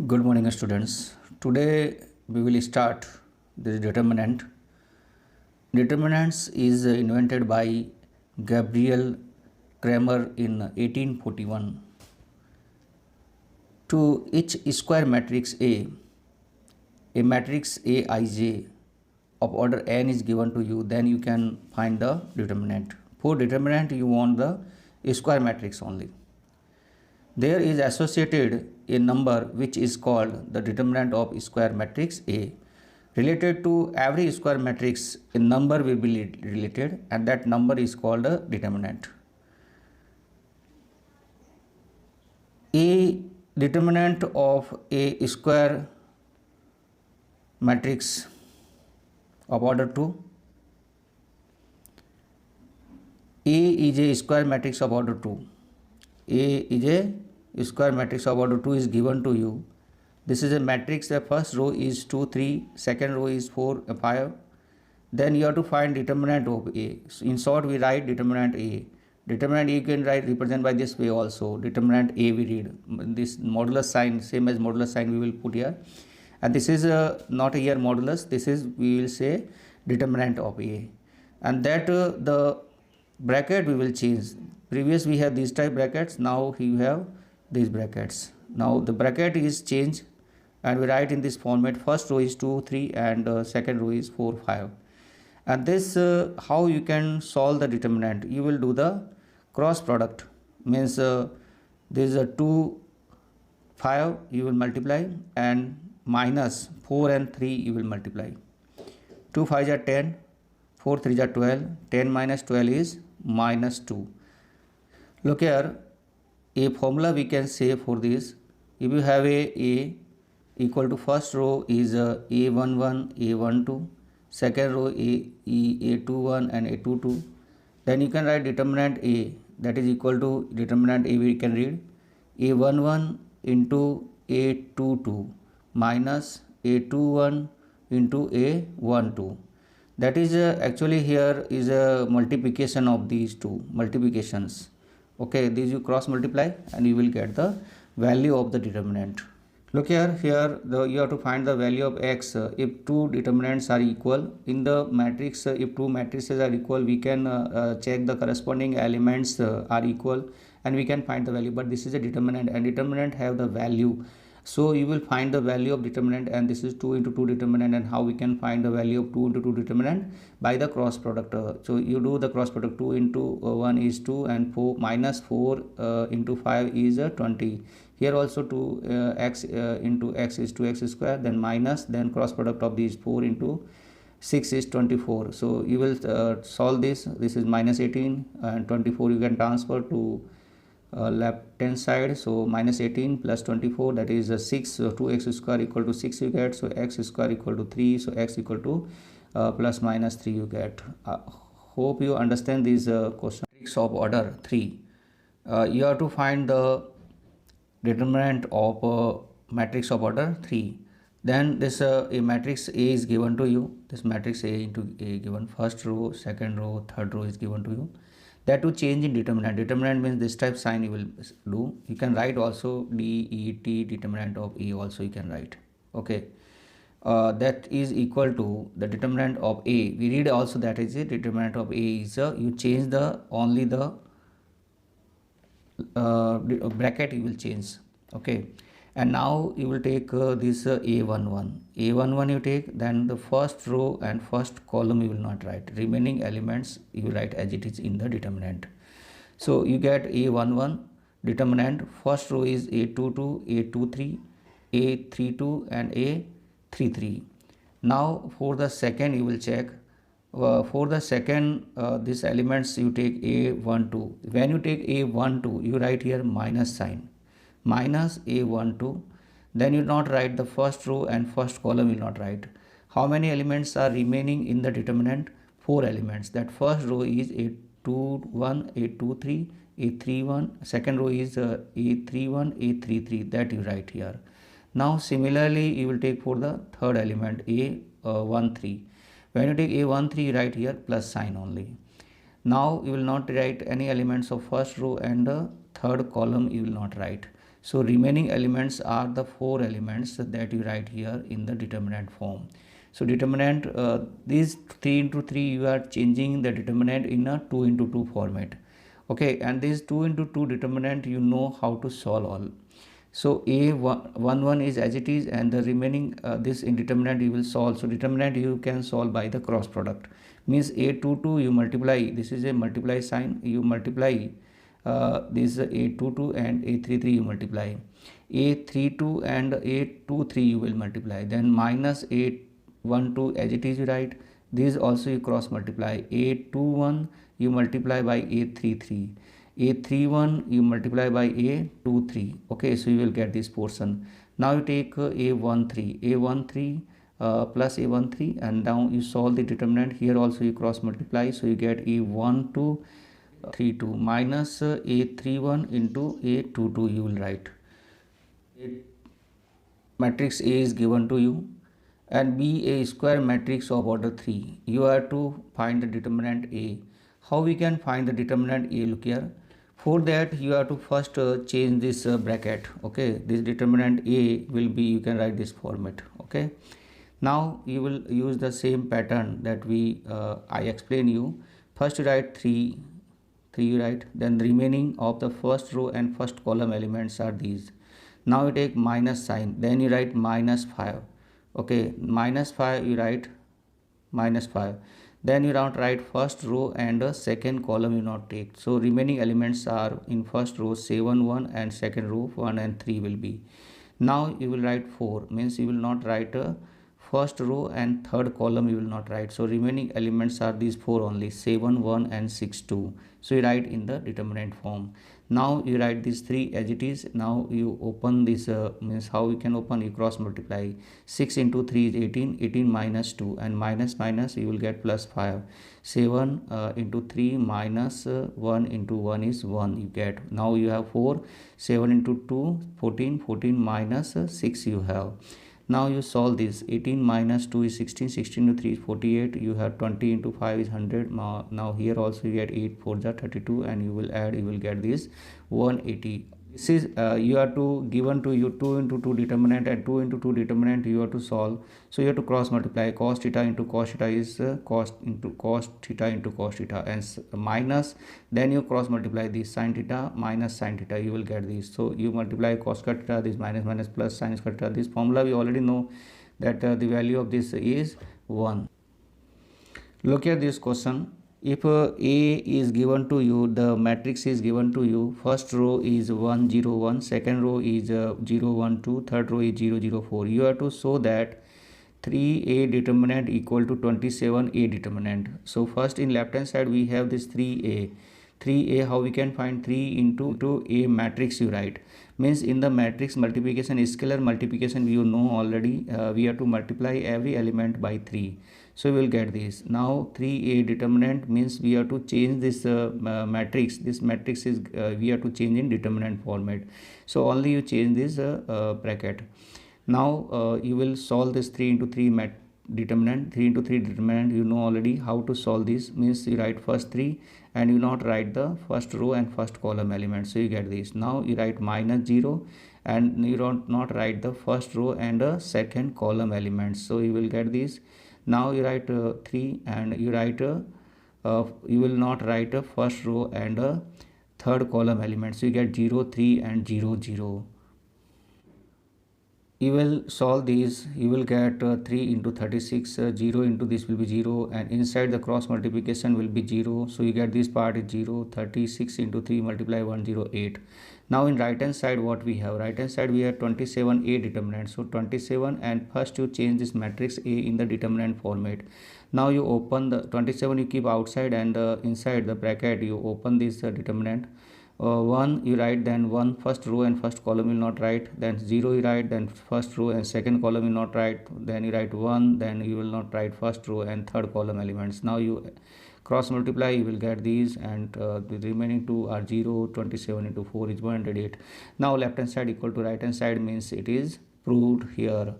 Good morning, students. Today we will start this determinant. Determinants is invented by Gabriel Kramer in 1841. To each square matrix a matrix Aij of order n is given to you, then you can find the determinant. For determinant, you want the square matrix only. There is associated a number which is called the determinant of square matrix A. Related to every square matrix, a number will be related, and that number is called a determinant. A determinant of a square matrix of order 2. A is a square matrix of order 2. A is a square matrix of order 2 is given to you. This is a matrix. The first row is 2, 3, second row is 4, 5. Then you have to find determinant of A. So in short, we write determinant A. Determinant A you can write represent by this way also. Determinant A we read. This modulus sign, same as modulus sign we will put here. And this is not a here modulus. This is, we will say, determinant of A. And that the bracket we will change. Previous we have these type brackets, now you have these brackets. Now the bracket is changed and we write in this format. First row is 2, 3 and second row is 4, 5. And this how you can solve the determinant. You will do the cross product. Means this is a 2, 5 you will multiply and minus 4 and 3 you will multiply. 2 5 are 10, 4 3 are 12, 10 minus 12 is minus 2. Look here, a formula we can say for this. If you have a equal to first row is a11, a12, second row a21 and a22, then you can write determinant A, that is equal to determinant A we can read a11 into a22 minus a21 into a12. That is actually here is a multiplication of these two multiplications. Okay, these you cross multiply and you will get the value of the determinant. Look here, you have to find the value of x if two determinants are equal. In the matrix, if two matrices are equal, we can check the corresponding elements are equal and we can find the value. But this is a determinant and determinant have the value. So you will find the value of determinant, and this is 2 into 2 determinant, and how we can find the value of 2 into 2 determinant by the cross product. So you do the cross product. 2 into 1 is 2 and 4 minus 4 into 5 is 20. Here also 2 x into x is 2x square, then minus, then cross product of these 4 into 6 is 24. So you will solve this. This is minus 18 and 24 you can transfer to left hand side. So minus 18 plus 24, that is 6. So 2x square equal to 6 you get. So x square equal to 3. So x equal to plus minus 3 you get. Hope you understand this question. Matrix of order 3. You have to find the determinant of matrix of order 3. Then this a matrix A is given to you. This matrix A into A given. First row, second row, third row is given to you. That to change in determinant. Determinant means this type sign you will do. You can write also D, E, T, determinant of A also you can write. Okay. That is equal to the determinant of A. We read also that is a determinant of A is you change the only the bracket you will change. Okay. And now you will take this A11. A11 you take, then the first row and first column you will not write. Remaining elements you will write as it is in the determinant. So you get A11 determinant. First row is A22, A23, A32 and A33. Now for the second you will check. For the second these elements you take A12. When you take A12 you write here minus sign. Minus A12, then you not write the first row and first column will not write. How many elements are remaining in the determinant? 4 elements. That first row is A21, A23, A31. Second row is A31, A33. That you write here. Now similarly you will take for the third element A13. When you take A13 you write here plus sign only. Now you will not write any elements of first row and third column you will not write. So remaining elements are the 4 elements that you write here in the determinant form. So determinant, these 3 into 3 you are changing the determinant in a 2 into 2 format. Okay, and this 2 into 2 determinant you know how to solve all. So a11 is as it is, and the remaining this indeterminate you will solve. So determinant you can solve by the cross product. Means a22 you multiply, this is a multiply sign, you multiply this a22 and a33 you multiply. A32 and a23 you will multiply. Then minus a12 as it is you write. This also you cross multiply. A21 you multiply by a33. A31 you multiply by A23. Okay, so you will get this portion. Now you take A13 plus A13, and now you solve the determinant. Here also you cross multiply, so you get A12 32 minus A31 into A22 you will write. Matrix A is given to you and B a square matrix of order 3. You have to find the determinant A. How we can find the determinant A? Look here. For that you have to first change this bracket. Okay, this determinant A will be, you can write this format. Okay, now you will use the same pattern that I explain you. First you write 3 you write, then the remaining of the first row and first column elements are these. Now you take minus sign, then you write minus 5. Okay, minus 5 you write minus 5, then you not write first row and second column you not take. So remaining elements are in first row 7 1 and second row 1 and 3 will be. Now you will write 4, means you will not write first row and third column you will not write. So remaining elements are these 4 only, 7 1 and 6 2. So you write in the determinant form. Now you write these 3 as it is. Now you open this, means how you can open, you cross multiply. 6 into 3 is 18, 18 minus 2, and minus minus you will get plus 5. 7 into 3 minus 1 into 1 is 1 you get. Now you have 4, 7 into 2 14, 14 minus 6 you have. Now you solve this. 18 minus 2 is 16, 16 into 3 is 48, you have 20 into 5 is 100. Now here also you get 8 4 are 32, and you will add, you will get this 180. This is you have to given to you 2 into 2 determinant, and 2 into 2 determinant you have to solve. So you have to cross multiply. Cos theta into cos theta is cos into cos theta into cos theta, and minus, then you cross multiply this sin theta minus sin theta, you will get this. So you multiply cos theta, this minus minus plus sin theta. This formula we already know that the value of this is 1. Look at this question. If A is given to you, the matrix is given to you, first row is 1 0 1, second row is 0 1 2, third row is 0 0 4. You have to show that 3A determinant equal to 27A determinant. So first in left hand side we have this 3A. 3A, how we can find? 3 into A matrix you write. Means in the matrix multiplication, scalar multiplication you know already, we have to multiply every element by 3. So we will get this. Now 3A determinant means we have to change this matrix. This matrix is we have to change in determinant format. So only you change this bracket. Now you will solve this 3 into 3 determinant. 3 into 3 determinant you know already how to solve this. Means you write first 3 and you not write the first row and first column element. So you get this. Now you write minus 0 and you don't not write the first row and second column elements. So you will get this. Now you write 3 and you write you will not write a first row and a third column elements. So you get 0 3 and 0 0. You will solve these, you will get 3 into 36, 0 into this will be 0, and inside the cross multiplication will be 0. So you get this part is 0. 36 into 3 multiply 108. Now in right hand side what we have? Right hand side we have 27A determinant. So 27, and first you change this matrix A in the determinant format. Now you open the 27, you keep outside, and inside the bracket you open this determinant. 1 you write, then 1 first row and first column you will not write, then 0 you write, then first row and second column you will not write, then you write 1, then you will not write first row and third column elements. Now you cross multiply, you will get these, and the remaining two are 0. 27 into 4 is 108. Now left hand side equal to right hand side means it is proved here.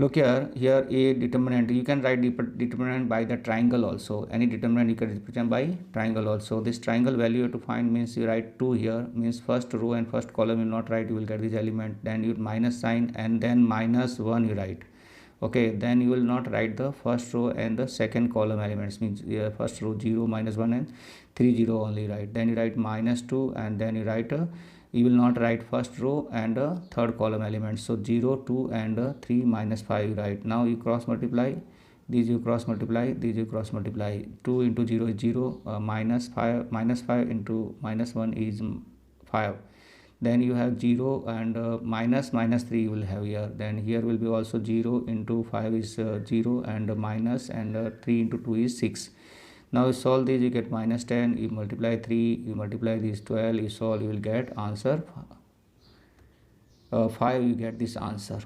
Look here a determinant, you can write determinant by the triangle also. Any determinant you can represent by triangle also. This triangle value you have to find means you write 2 here, means first row and first column you will not write, you will get this element, then you minus sign and then minus 1 you write. Okay, then you will not write the first row and the second column elements, means first row 0 minus 1 and 3 0 only write. Then you write minus 2 and then you write you will not write first row and third column elements. So 0 2 and 3 minus 5 you write. Now you cross multiply these, you cross multiply these, you cross multiply. 2 into 0 is 0, minus 5 into minus 1 is 5. Then you have 0 and minus 3 you will have here. Then here will be also 0 into 5 is 0 and minus, and 3 into 2 is 6. Now you solve this, you get minus 10, you multiply 3, you multiply this 12, you solve, you will get answer 5, you get this answer.